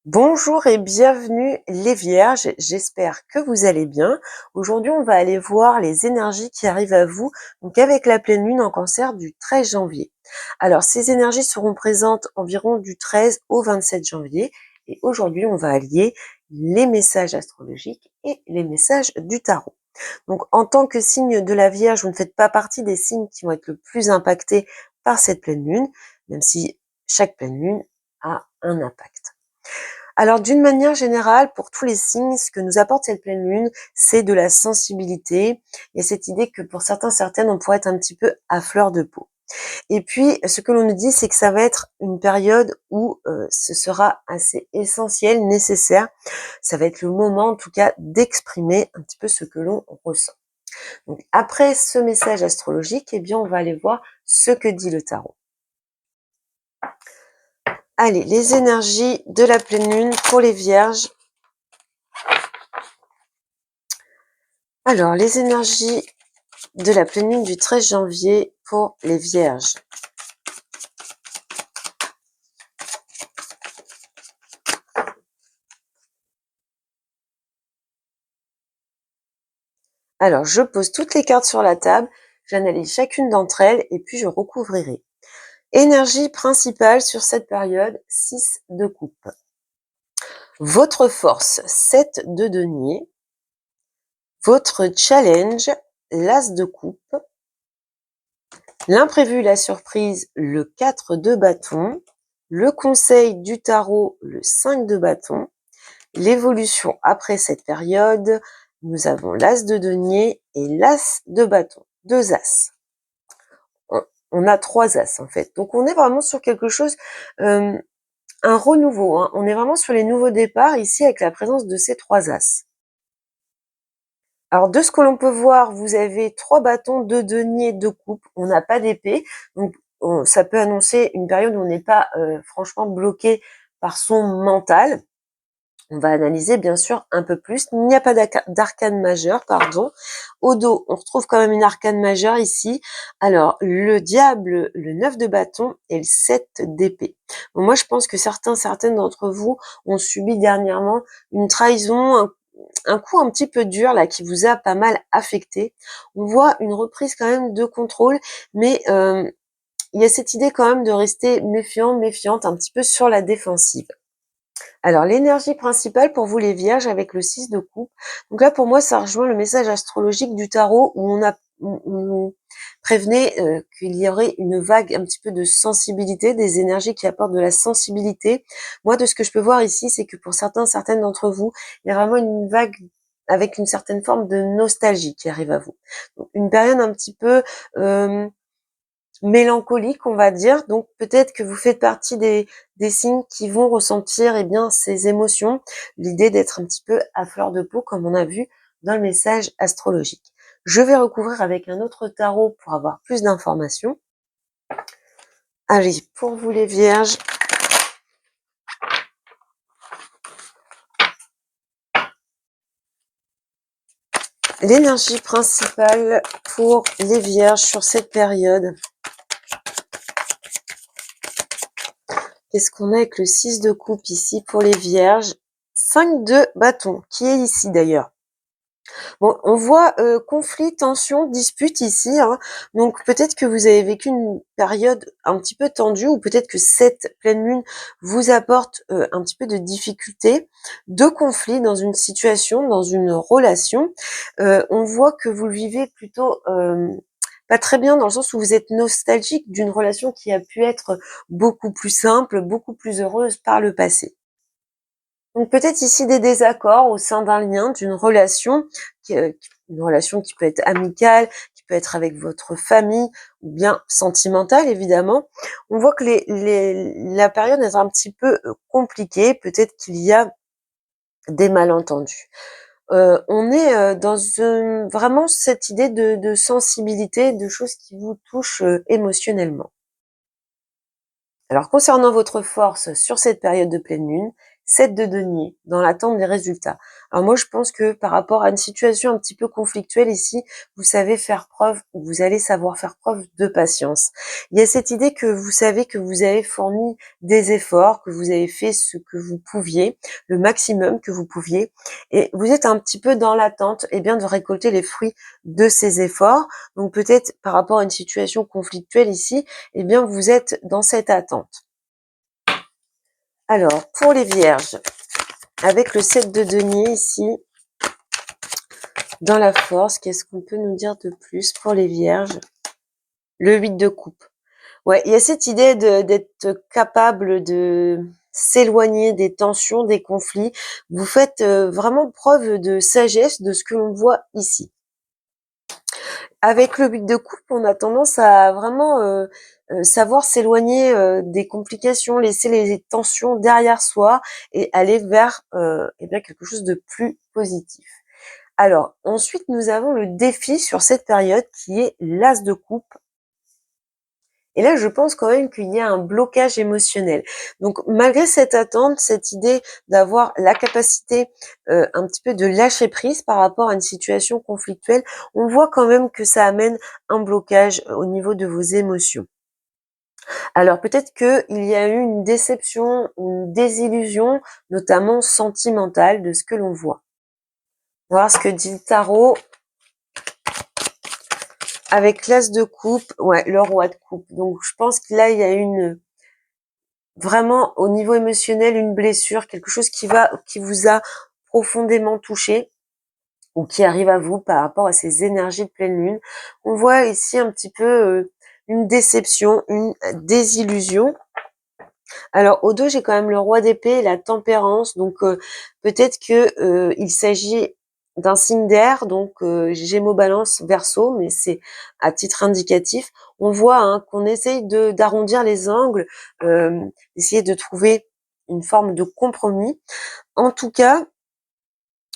Bonjour et bienvenue les Vierges, j'espère que vous allez bien. Aujourd'hui, on va aller voir les énergies qui arrivent à vous, donc avec la pleine lune en Cancer du 13 janvier. Alors, ces énergies seront présentes environ du 13 au 27 janvier et aujourd'hui, on va allier les messages astrologiques et les messages du tarot. Donc, en tant que signe de la Vierge, vous ne faites pas partie des signes qui vont être le plus impactés par cette pleine lune, même si chaque pleine lune a un impact. Alors, d'une manière générale, pour tous les signes, ce que nous apporte cette pleine lune, c'est de la sensibilité. Il y a cette idée que pour certaines, on pourrait être un petit peu à fleur de peau. Et puis, ce que l'on nous dit, c'est que ça va être une période où ce sera assez essentiel, nécessaire. Ça va être le moment, en tout cas, d'exprimer un petit peu ce que l'on ressent. Donc, après ce message astrologique, eh bien, on va aller voir ce que dit le tarot. Allez, les énergies de la pleine lune pour les vierges. Alors, les énergies de la pleine lune du 13 janvier pour les vierges. Alors, je pose toutes les cartes sur la table, j'analyse chacune d'entre elles et puis je recouvrirai. Énergie principale sur cette période, 6 de coupe. Votre force, 7 de denier. Votre challenge, l'as de coupe. L'imprévu, la surprise, le 4 de bâton. Le conseil du tarot, le 5 de bâton. L'évolution après cette période, nous avons l'as de denier et l'as de bâton. 2 as. On a 3 as en fait. Donc on est vraiment sur quelque chose, un renouveau. Hein. On est vraiment sur les nouveaux départs ici avec la présence de ces 3 as. Alors de ce que l'on peut voir, vous avez 3 bâtons, 2 deniers, 2 coupes. On n'a pas d'épée. Donc ça peut annoncer une période où on n'est pas franchement bloqué par son mental. On va analyser bien sûr un peu plus. Il n'y a pas d'arcane majeure, pardon. Au dos, on retrouve quand même une arcane majeure ici. Alors, le diable, le 9 de bâton et le 7 d'épée. Bon, moi, je pense que certaines d'entre vous ont subi dernièrement une trahison, un coup un petit peu dur là qui vous a pas mal affecté. On voit une reprise quand même de contrôle, mais il y a cette idée quand même de rester méfiante, un petit peu sur la défensive. Alors, l'énergie principale pour vous les vierges avec le 6 de coupe. Donc là, pour moi, ça rejoint le message astrologique du tarot où on prévenait qu'il y aurait une vague un petit peu de sensibilité, des énergies qui apportent de la sensibilité. Moi, de ce que je peux voir ici, c'est que pour certaines d'entre vous, il y a vraiment une vague avec une certaine forme de nostalgie qui arrive à vous. Donc, une période un petit peu mélancolique, on va dire. Donc peut-être que vous faites partie des signes qui vont ressentir ces émotions, l'idée d'être un petit peu à fleur de peau comme on a vu dans le message astrologique. Je vais recouvrir avec un autre tarot pour avoir plus d'informations. Allez, pour vous les vierges, l'énergie principale pour les vierges sur cette période. Qu'est-ce qu'on a avec le 6 de coupe ici pour les vierges? 5 de bâton, qui est ici d'ailleurs. Bon, on voit conflit, tension, dispute ici. Hein. Donc peut-être que vous avez vécu une période un petit peu tendue ou peut-être que cette pleine lune vous apporte un petit peu de difficulté, de conflit dans une situation, dans une relation. On voit que vous le vivez plutôt pas très bien dans le sens où vous êtes nostalgique d'une relation qui a pu être beaucoup plus simple, beaucoup plus heureuse par le passé. Donc peut-être ici des désaccords au sein d'un lien, d'une relation, une relation qui peut être amicale, qui peut être avec votre famille ou bien sentimentale évidemment. On voit que la période est un petit peu compliquée, peut-être qu'il y a des malentendus. On est dans vraiment cette idée de sensibilité, de choses qui vous touchent émotionnellement. Alors concernant votre force sur cette période de pleine lune, 7 de denier, dans l'attente des résultats. Alors moi, je pense que par rapport à une situation un petit peu conflictuelle ici, vous savez faire preuve, ou vous allez savoir faire preuve de patience. Il y a cette idée que vous savez que vous avez fourni des efforts, que vous avez fait ce que vous pouviez, le maximum que vous pouviez, et vous êtes un petit peu dans l'attente, eh bien, de récolter les fruits de ces efforts. Donc peut-être par rapport à une situation conflictuelle ici, eh bien, vous êtes dans cette attente. Alors, pour les vierges, avec le 7 de denier ici, dans la force, qu'est-ce qu'on peut nous dire de plus pour les vierges? Le 8 de coupe. Ouais, il y a cette idée d'être capable de s'éloigner des tensions, des conflits. Vous faites vraiment preuve de sagesse de ce que l'on voit ici. Avec le 8 de coupe, on a tendance à vraiment savoir s'éloigner des complications, laisser les tensions derrière soi et aller vers eh bien quelque chose de plus positif. Alors, ensuite, nous avons le défi sur cette période qui est l'as de coupe. Et là, je pense quand même qu'il y a un blocage émotionnel. Donc, malgré cette attente, cette idée d'avoir la capacité un petit peu de lâcher prise par rapport à une situation conflictuelle, on voit quand même que ça amène un blocage au niveau de vos émotions. Alors, peut-être qu'il y a eu une déception, une désillusion, notamment sentimentale de ce que l'on voit. On va voir ce que dit le tarot. Avec l'as de coupe, ouais, le roi de coupe. Donc, je pense que là, il y a vraiment, au niveau émotionnel, une blessure, quelque chose qui vous a profondément touché ou qui arrive à vous par rapport à ces énergies de pleine lune. On voit ici un petit peu une déception, une désillusion. Alors, au dos, j'ai quand même le roi d'épée et la tempérance. Donc, peut-être que il s'agit d'un signe d'air, donc Gémeaux, Balance, Verseau, mais c'est à titre indicatif. On voit hein, qu'on essaye d'arrondir les angles, d'essayer de trouver une forme de compromis. En tout cas,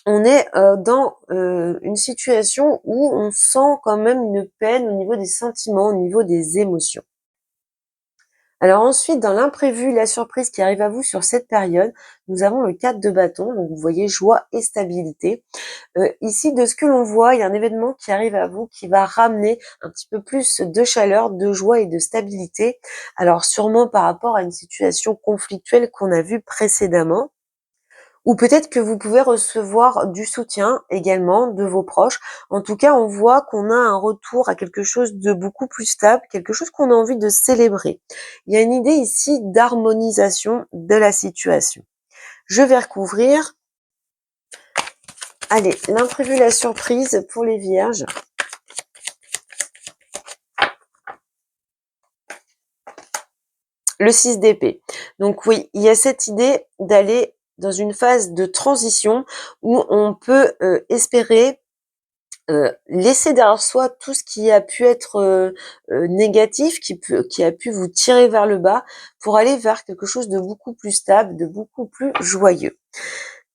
on est dans une situation où on sent quand même une peine au niveau des sentiments, au niveau des émotions. Alors ensuite, dans l'imprévu, la surprise qui arrive à vous sur cette période, nous avons le 4 de bâton, donc vous voyez joie et stabilité. Ici, de ce que l'on voit, il y a un événement qui arrive à vous qui va ramener un petit peu plus de chaleur, de joie et de stabilité. Alors sûrement par rapport à une situation conflictuelle qu'on a vue précédemment. Ou peut-être que vous pouvez recevoir du soutien également de vos proches. En tout cas, on voit qu'on a un retour à quelque chose de beaucoup plus stable, quelque chose qu'on a envie de célébrer. Il y a une idée ici d'harmonisation de la situation. Je vais recouvrir. Allez, l'imprévu, la surprise pour les vierges. Le 6 d'épée. Donc oui, il y a cette idée d'aller dans une phase de transition où on peut espérer laisser derrière soi tout ce qui a pu être négatif, qui a pu vous tirer vers le bas, pour aller vers quelque chose de beaucoup plus stable, de beaucoup plus joyeux.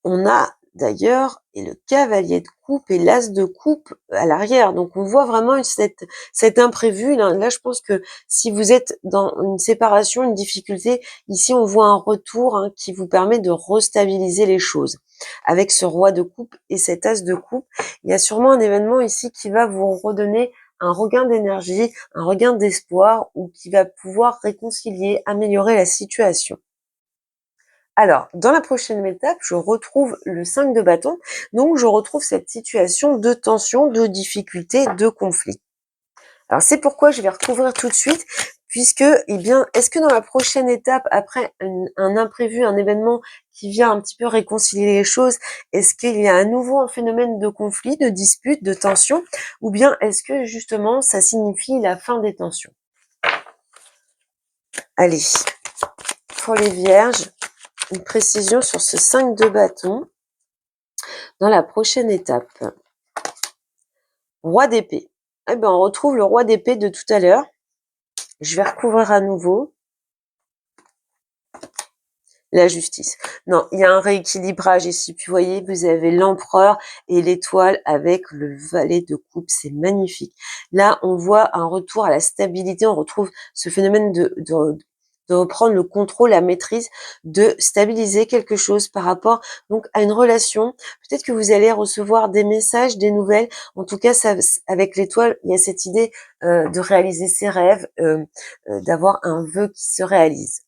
On a d'ailleurs et le cavalier de coupe et l'as de coupe à l'arrière. Donc on voit vraiment cet imprévu. Là, je pense que si vous êtes dans une séparation, une difficulté, ici on voit un retour hein, qui vous permet de restabiliser les choses. Avec ce roi de coupe et cet as de coupe, il y a sûrement un événement ici qui va vous redonner un regain d'énergie, un regain d'espoir ou qui va pouvoir réconcilier, améliorer la situation. Alors, dans la prochaine étape, je retrouve le 5 de bâton. Donc, je retrouve cette situation de tension, de difficulté, de conflit. Alors, c'est pourquoi je vais recouvrir tout de suite, puisque, eh bien, est-ce que dans la prochaine étape, après un imprévu, un événement qui vient un petit peu réconcilier les choses, est-ce qu'il y a à nouveau un phénomène de conflit, de dispute, de tension, ou bien est-ce que, justement, ça signifie la fin des tensions? Allez, pour les vierges, une précision sur ce 5 de bâton dans la prochaine étape. Roi d'épée. Eh ben, on retrouve le roi d'épée de tout à l'heure. Je vais recouvrir à nouveau. La justice. Non, il y a un rééquilibrage ici. Puis vous voyez, vous avez l'empereur et l'étoile avec le valet de coupe. C'est magnifique. Là, on voit un retour à la stabilité. On retrouve ce phénomène de reprendre le contrôle, la maîtrise, de stabiliser quelque chose par rapport donc à une relation. Peut-être que vous allez recevoir des messages, des nouvelles. En tout cas, ça, avec l'étoile, il y a cette idée de réaliser ses rêves, d'avoir un vœu qui se réalise.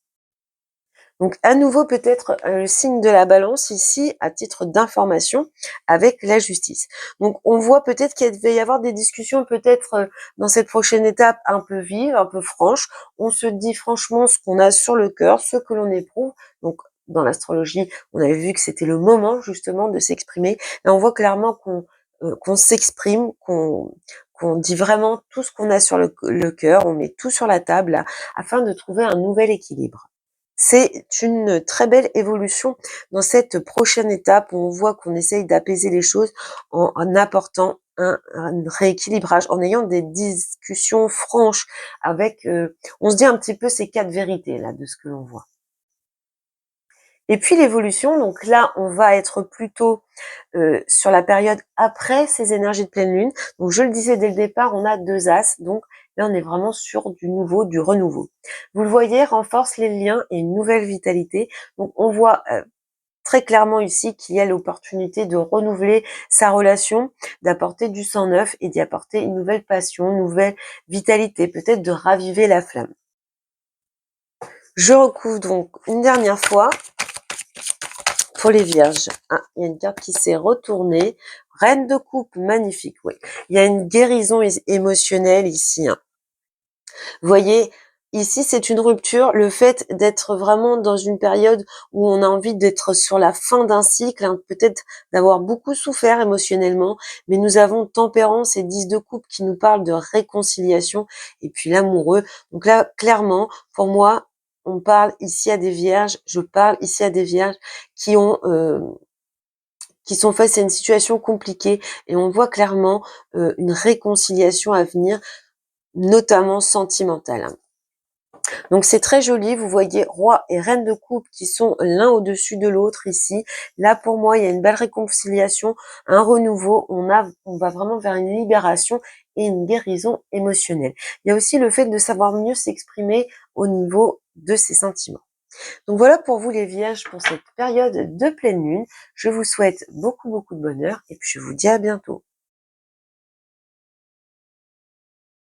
Donc à nouveau peut-être le signe de la balance ici à titre d'information avec la justice. Donc on voit peut-être qu'il va y avoir des discussions peut-être dans cette prochaine étape un peu vives, un peu franches. On se dit franchement ce qu'on a sur le cœur, ce que l'on éprouve. Donc dans l'astrologie, on avait vu que c'était le moment justement de s'exprimer. Et on voit clairement qu'on s'exprime, qu'on dit vraiment tout ce qu'on a sur le cœur, on met tout sur la table là, afin de trouver un nouvel équilibre. C'est une très belle évolution dans cette prochaine étape où on voit qu'on essaye d'apaiser les choses en apportant un rééquilibrage, en ayant des discussions franches avec, on se dit un petit peu ces 4 vérités là de ce que l'on voit. Et puis l'évolution, donc là on va être plutôt sur la période après ces énergies de pleine lune. Donc je le disais dès le départ, on a 2 as, donc là on est vraiment sur du nouveau, du renouveau. Vous le voyez, renforce les liens et une nouvelle vitalité. Donc on voit très clairement ici qu'il y a l'opportunité de renouveler sa relation, d'apporter du sang neuf et d'y apporter une nouvelle passion, une nouvelle vitalité, peut-être de raviver la flamme. Je recouvre donc une dernière fois pour les vierges. Ah, il y a une carte qui s'est retournée. Reine de coupe, magnifique, oui. Il y a une guérison émotionnelle ici. Hein. Vous voyez, ici, c'est une rupture. Le fait d'être vraiment dans une période où on a envie d'être sur la fin d'un cycle, hein, peut-être d'avoir beaucoup souffert émotionnellement, mais nous avons Tempérance et 10 de coupe qui nous parlent de réconciliation et puis l'amoureux. Donc là, clairement, pour moi, on parle ici à des vierges, je parle ici à des vierges qui sont face à une situation compliquée et on voit clairement une réconciliation à venir, notamment sentimentale. Donc c'est très joli, vous voyez roi et reine de coupe qui sont l'un au-dessus de l'autre ici. Là pour moi il y a une belle réconciliation, un renouveau, on va vraiment vers une libération et une guérison émotionnelle. Il y a aussi le fait de savoir mieux s'exprimer au niveau de ses sentiments. Donc voilà pour vous les vierges pour cette période de pleine lune. Je vous souhaite beaucoup de bonheur et puis je vous dis à bientôt.